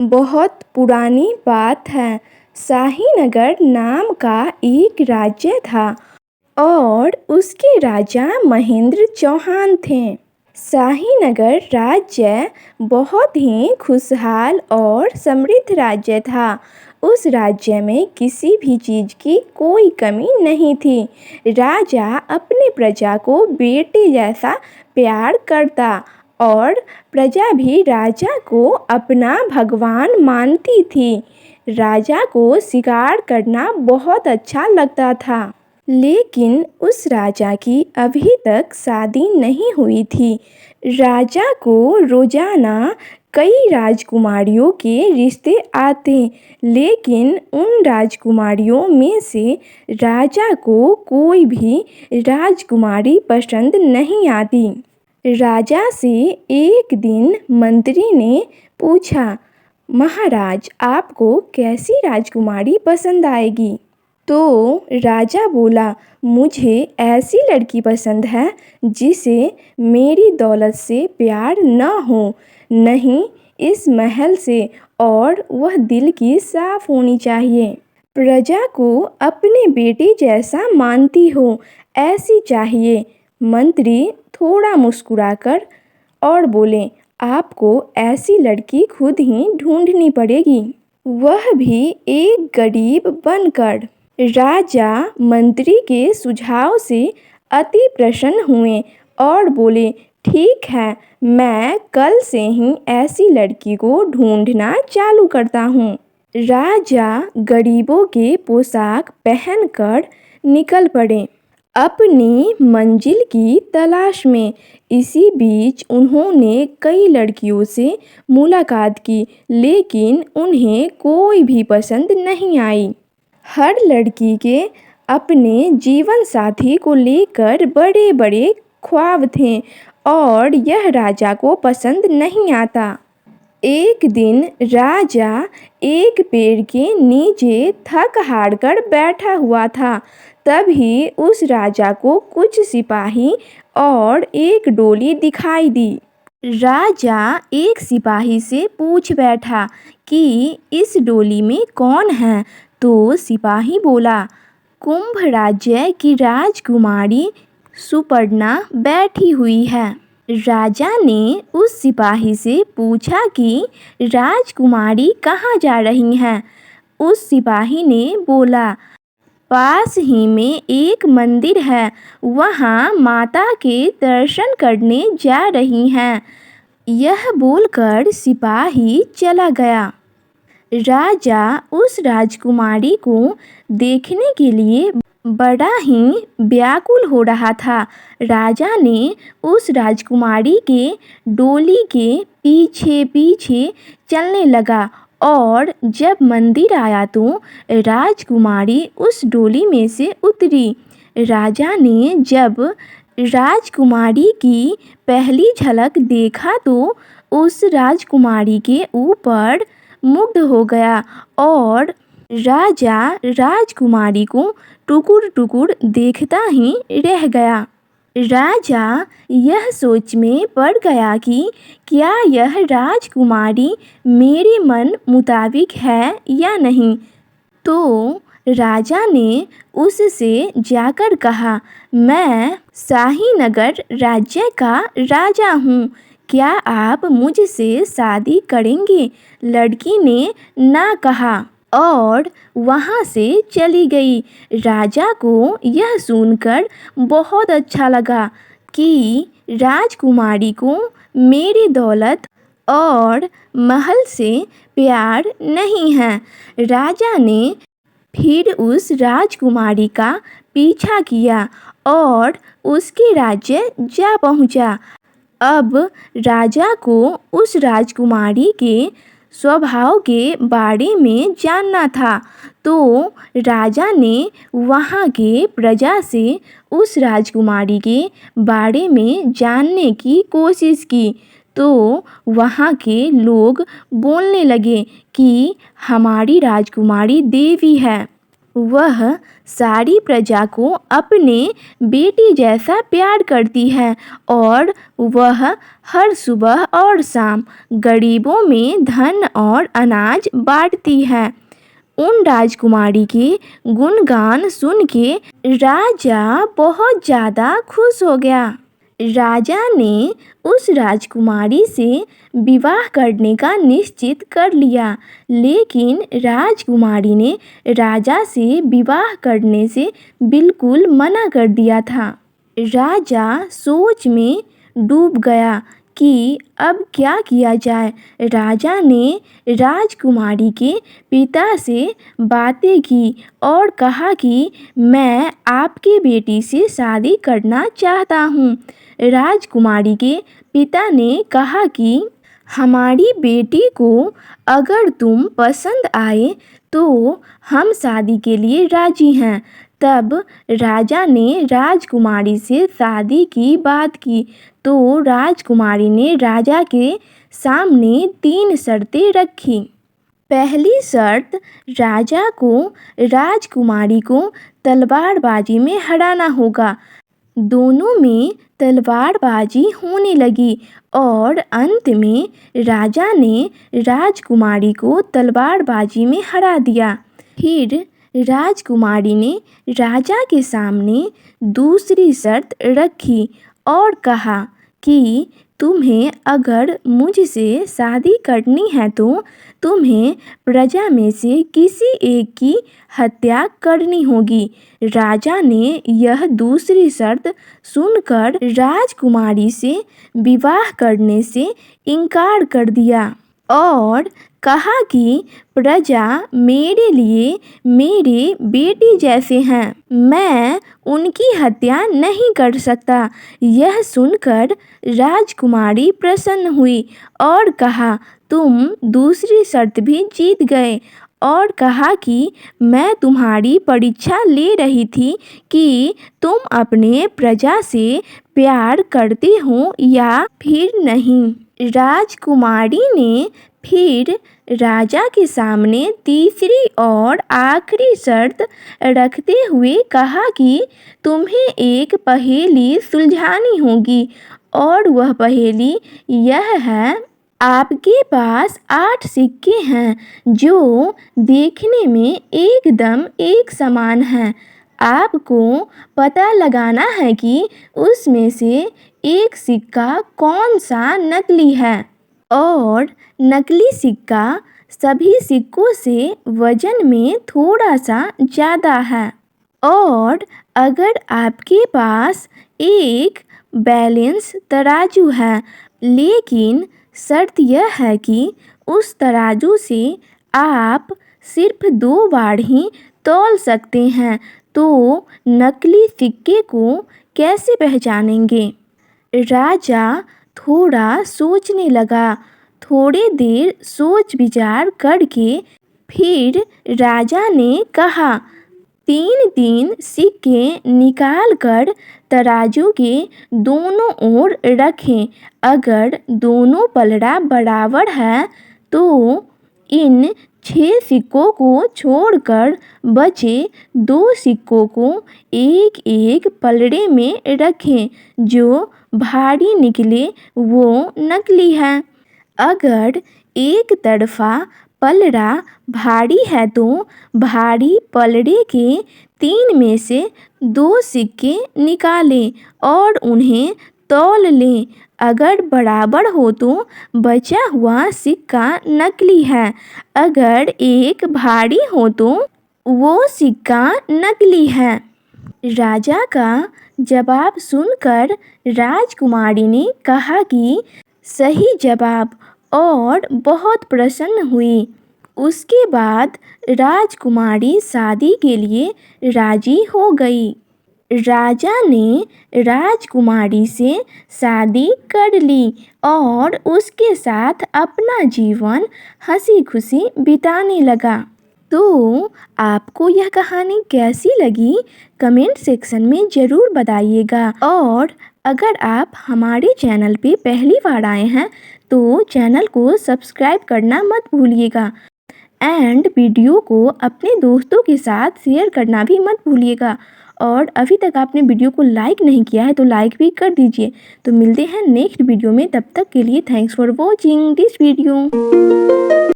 बहुत पुरानी बात है। शाहीनगर नाम का एक राज्य था और उसके राजा महेंद्र चौहान थे। शाहीनगर राज्य बहुत ही खुशहाल और समृद्ध राज्य था। उस राज्य में किसी भी चीज़ की कोई कमी नहीं थी। राजा अपने प्रजा को बेटे जैसा प्यार करता और प्रजा भी राजा को अपना भगवान मानती थी। राजा को शिकार करना बहुत अच्छा लगता था, लेकिन उस राजा की अभी तक शादी नहीं हुई थी। राजा को रोजाना कई राजकुमारियों के रिश्ते आते, लेकिन उन राजकुमारियों में से राजा को कोई भी राजकुमारी पसंद नहीं आती। राजा से एक दिन मंत्री ने पूछा, महाराज, आपको कैसी राजकुमारी पसंद आएगी? तो राजा बोला, मुझे ऐसी लड़की पसंद है जिसे मेरी दौलत से प्यार न हो, नहीं इस महल से, और वह दिल की साफ होनी चाहिए। प्रजा को अपने बेटे जैसा मानती हो, ऐसी चाहिए। मंत्री थोड़ा मुस्कुराकर और बोले, आपको ऐसी लड़की खुद ही ढूंढनी पड़ेगी, वह भी एक गरीब बनकर। राजा मंत्री के सुझाव से अति प्रसन्न हुए और बोले, ठीक है, मैं कल से ही ऐसी लड़की को ढूंढना चालू करता हूँ। राजा गरीबों के पोशाक पहनकर निकल पड़े अपनी मंजिल की तलाश में। इसी बीच उन्होंने कई लड़कियों से मुलाकात की, लेकिन उन्हें कोई भी पसंद नहीं आई। हर लड़की के अपने जीवन साथी को लेकर बड़े बड़े ख्वाब थे और यह राजा को पसंद नहीं आता। एक दिन राजा एक पेड़ के नीचे थक हार कर बैठा हुआ था। तभी उस राजा को कुछ सिपाही और एक डोली दिखाई दी। राजा एक सिपाही से पूछ बैठा कि इस डोली में कौन है? तो सिपाही बोला, कुंभ राज्य की राजकुमारी सुपर्णा बैठी हुई है। राजा ने उस सिपाही से पूछा कि राजकुमारी कहाँ जा रही हैं? उस सिपाही ने बोला, पास ही में एक मंदिर है, वहाँ माता के दर्शन करने जा रही हैं। यह बोलकर सिपाही चला गया। राजा उस राजकुमारी को देखने के लिए बड़ा ही व्याकुल हो रहा था। राजा ने उस राजकुमारी के डोली के पीछे पीछे चलने लगा और जब मंदिर आया तो राजकुमारी उस डोली में से उतरी। राजा ने जब राजकुमारी की पहली झलक देखा तो उस राजकुमारी के ऊपर मुग्ध हो गया और राजा राजकुमारी को टुकुर टुकुर देखता ही रह गया। राजा यह सोच में पड़ गया कि क्या यह राजकुमारी मेरे मन मुताबिक है या नहीं। तो राजा ने उससे जाकर कहा, मैं शाहीनगर राज्य का राजा हूँ, क्या आप मुझसे शादी करेंगे? लड़की ने ना कहा और वहाँ से चली गई। राजा को यह सुनकर बहुत अच्छा लगा कि राजकुमारी को मेरी दौलत और महल से प्यार नहीं है। राजा ने फिर उस राजकुमारी का पीछा किया और उसके राज्य जा पहुंचा। अब राजा को उस राजकुमारी के स्वभाव के बारे में जानना था, तो राजा ने वहाँ के प्रजा से उस राजकुमारी के बारे में जानने की कोशिश की। तो वहाँ के लोग बोलने लगे कि हमारी राजकुमारी देवी है। वह सारी प्रजा को अपने बेटी जैसा प्यार करती है और वह हर सुबह और शाम गरीबों में धन और अनाज बांटती है। उन राजकुमारी के गुणगान सुन के राजा बहुत ज़्यादा खुश हो गया। राजा ने उस राजकुमारी से विवाह करने का निश्चित कर लिया, लेकिन राजकुमारी ने राजा से विवाह करने से बिल्कुल मना कर दिया था। राजा सोच में डूब गया कि अब क्या किया जाए। राजा ने राजकुमारी के पिता से बातें की और कहा कि मैं आपकी बेटी से शादी करना चाहता हूँ। राजकुमारी के पिता ने कहा कि हमारी बेटी को अगर तुम पसंद आए तो हम शादी के लिए राजी हैं। तब राजा ने राजकुमारी से शादी की बात की तो राजकुमारी ने राजा के सामने 3 शर्तें रखी। पहली शर्त, राजा को राजकुमारी को तलवारबाजी में हराना होगा। दोनों में तलवारबाजी होने लगी और अंत में राजा ने राजकुमारी को तलवारबाजी में हरा दिया। फिर राजकुमारी ने राजा के सामने दूसरी शर्त रखी और कहा कि तुम्हें अगर मुझसे शादी करनी है तो तुम्हें प्रजा में से किसी एक की हत्या करनी होगी। राजा ने यह दूसरी शर्त सुनकर राजकुमारी से विवाह करने से इनकार कर दिया और कहा कि प्रजा मेरे लिए मेरे बेटी जैसे हैं, मैं उनकी हत्या नहीं कर सकता। यह सुनकर राजकुमारी प्रसन्न हुई और कहा तुम दूसरी शर्त भी जीत गए और कहा कि मैं तुम्हारी परीक्षा ले रही थी कि तुम अपने प्रजा से प्यार करते हो या फिर नहीं। राजकुमारी ने फिर राजा के सामने तीसरी और आखिरी शर्त रखते हुए कहा कि तुम्हें एक पहेली सुलझानी होगी और वह पहेली यह है, आपके पास 8 सिक्के हैं जो देखने में एकदम एक समान हैं। आपको पता लगाना है कि उसमें से एक सिक्का कौन सा नकली है और नकली सिक्का सभी सिक्कों से वजन में थोड़ा सा ज़्यादा है। और अगर आपके पास एक बैलेंस तराजू है, लेकिन शर्त यह है कि उस तराजू से आप सिर्फ 2 बार ही तौल सकते हैं, तो नकली सिक्के को कैसे पहचानेंगे? राजा थोड़ा सोचने लगा। थोड़ी देर सोच विचार करके फिर राजा ने कहा 3-3 सिक्के निकाल कर तराजू के दोनों ओर रखें। अगर दोनों पलड़ा बराबर है तो इन 6 सिक्कों को छोड़कर बचे 2 सिक्कों को एक एक पलड़े में रखें। जो भारी निकले वो नकली है। अगर एक तरफा पलड़ा भारी है तो भारी पलड़े के 3 में से 2 सिक्के निकालें और उन्हें तौल लें। अगर बराबर हो तो बचा हुआ सिक्का नकली है। अगर एक भारी हो तो वो सिक्का नकली है। राजा का जवाब सुनकर राजकुमारी ने कहा कि सही जवाब और बहुत प्रसन्न हुई। उसके बाद राजकुमारी शादी के लिए राजी हो गई। राजा ने राजकुमारी से शादी कर ली और उसके साथ अपना जीवन हंसी खुशी बिताने लगा। तो आपको यह कहानी कैसी लगी कमेंट सेक्शन में ज़रूर बताइएगा। और अगर आप हमारे चैनल पे पहली बार आए हैं तो चैनल को सब्सक्राइब करना मत भूलिएगा। एंड वीडियो को अपने दोस्तों के साथ शेयर करना भी मत भूलिएगा। और अभी तक आपने वीडियो को लाइक नहीं किया है तो लाइक भी कर दीजिए। तो मिलते हैं नेक्स्ट वीडियो में, तब तक के लिए thanks for watching this video.